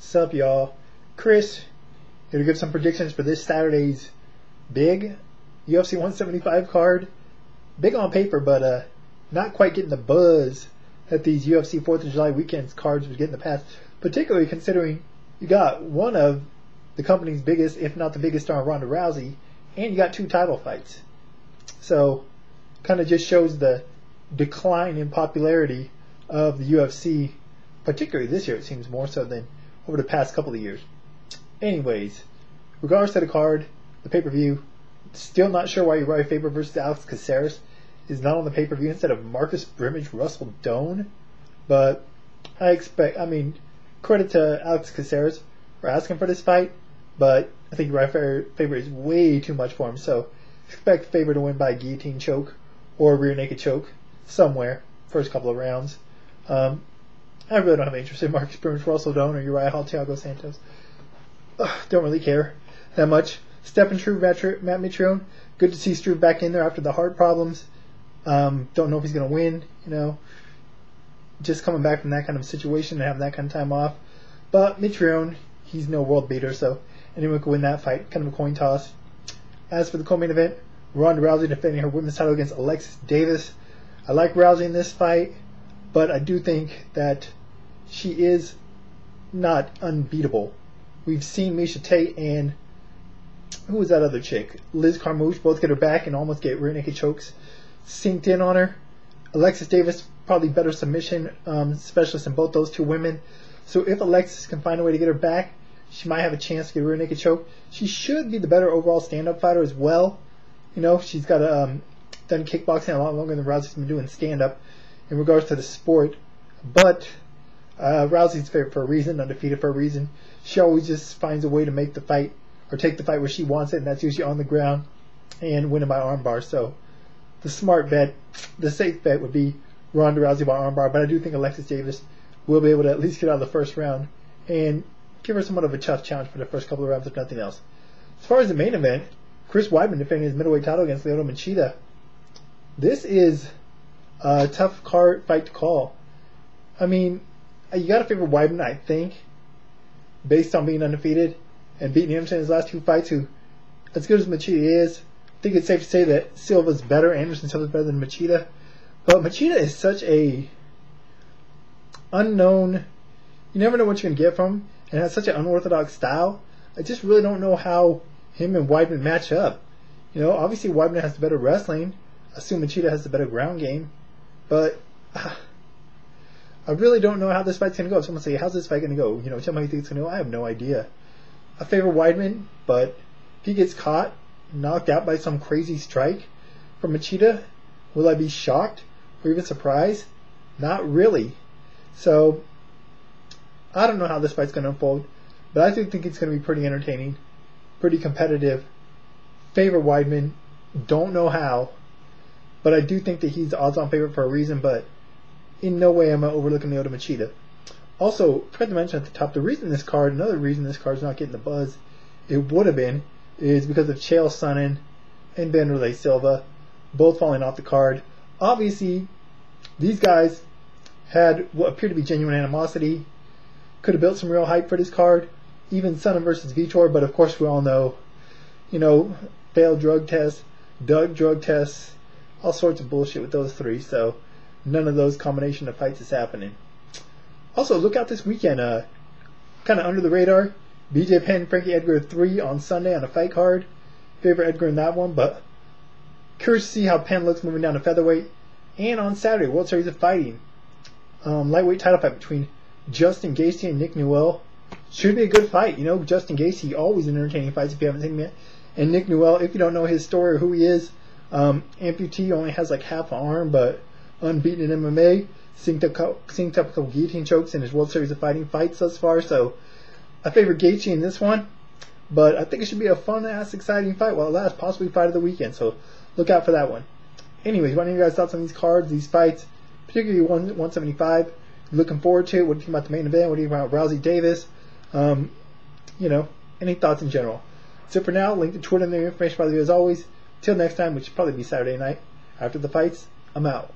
Sup, y'all? Chris here to give some predictions for this Saturday's big UFC 175 card. Big on paper, but not quite getting the buzz that these UFC 4th of July weekends cards would get in the past. Particularly considering you got one of the company's biggest, if not the biggest star, Ronda Rousey, and you got 2 title fights. So, kind of just shows the decline in popularity of the UFC, particularly this year. It seems more so than over the past couple of years. Anyways, regards to the card, the pay-per-view, still not sure why Uriah Faber versus Alex Caceres is not on the pay-per-view instead of Marcus Brimage, Russell Doane. But credit to Alex Caceres for asking for this fight, but I think Uriah Faber is way too much for him, so expect Faber to win by a guillotine choke or a rear naked choke somewhere, first couple of rounds. I really don't have any interest in Marcus Brimage, Russell Doane, or Uriah Hall, Thiago Santos. Don't really care that much. Stephen Struve, Matt Mitrione. Good to see Struve back in there after the heart problems. Don't know if he's going to win, just coming back from that kind of situation and having that kind of time off. But Mitrione, he's no world beater, so anyone could win that fight. Kind of a coin toss. As for the co-main event, Ronda Rousey defending her women's title against Alexis Davis. I like Rousey in this fight, but I do think that she is not unbeatable. We've seen Miesha Tate and who was that other chick? Liz Carmouche both get her back and almost get rear naked chokes synced in on her. Alexis Davis, probably better submission specialist than both those two women. So if Alexis can find a way to get her back, she might have a chance to get a rear naked choke. She should be the better overall stand-up fighter as well. She's got done kickboxing a lot longer than Rousey's been doing stand-up in regards to the sport. But Rousey's favorite for a reason, undefeated for a reason. She always just finds a way to make the fight or take the fight where she wants it, and that's usually on the ground and winning by armbar. So the smart bet, the safe bet would be Ronda Rousey by armbar, but I do think Alexis Davis will be able to at least get out of the first round and give her somewhat of a tough challenge for the first couple of rounds, if nothing else. As far as the main event, Chris Weidman defending his middleweight title against Lyoto Machida. This is a tough fight to call. You got to favor Weidman, I think, based on being undefeated and beating Anderson in his last 2 fights, who, as good as Machida is, I think it's safe to say that Silva's better, Anderson Silva's better than Machida. But Machida is such a unknown, you never know what you're going to get from him, and has such an unorthodox style. I just really don't know how him and Weidman match up. Obviously Weidman has the better wrestling. I assume Machida has the better ground game. But I really don't know how this fight's going to go. If someone say, how's this fight going to go? Tell me how you think it's going to go. I have no idea. I favor Weidman, but if he gets caught, knocked out by some crazy strike from Machida, will I be shocked or even surprised? Not really. So, I don't know how this fight's going to unfold, but I do think it's going to be pretty entertaining, pretty competitive. Favor Weidman, don't know how, but I do think that he's the odds-on favorite for a reason, but in no way am I overlooking Lyoto Machida. Also, forgot to mention at the top, another reason this card's not getting the buzz it would have been, is because of Chael Sonnen and Wanderlei Silva both falling off the card. Obviously, these guys had what appeared to be genuine animosity, could have built some real hype for this card, even Sonnen versus Vitor, but of course we all know, failed drug tests, dug drug tests, all sorts of bullshit with those 3, so none of those combination of fights is happening. Also, look out this weekend, kind of under the radar, BJ Penn, Frankie Edgar 3 on Sunday on a fight card. Favor Edgar in that one, but curious to see how Penn looks moving down to featherweight. And on Saturday, World Series of Fighting, lightweight title fight between Justin Gaethje and Nick Newell. Should be a good fight. Justin Gaethje, always an entertaining fights if you haven't seen him yet. And Nick Newell, if you don't know his story or who he is, amputee, only has like half an arm, but unbeaten in MMA. Synced up a couple guillotine chokes in his World Series of Fighting fights thus far. So I favor Gaethje in this one, but I think it should be a fun-ass, exciting fight while it lasts, possibly fight of the weekend. So look out for that one. Anyways, what are your guys' thoughts on these cards, these fights, particularly 175? Looking forward to it. What do you think about the main event? What do you think about Rousey Davis? Any thoughts in general? So for now, link to Twitter and the information by the video as always. Till next time, which will probably be Saturday night after the fights. I'm out.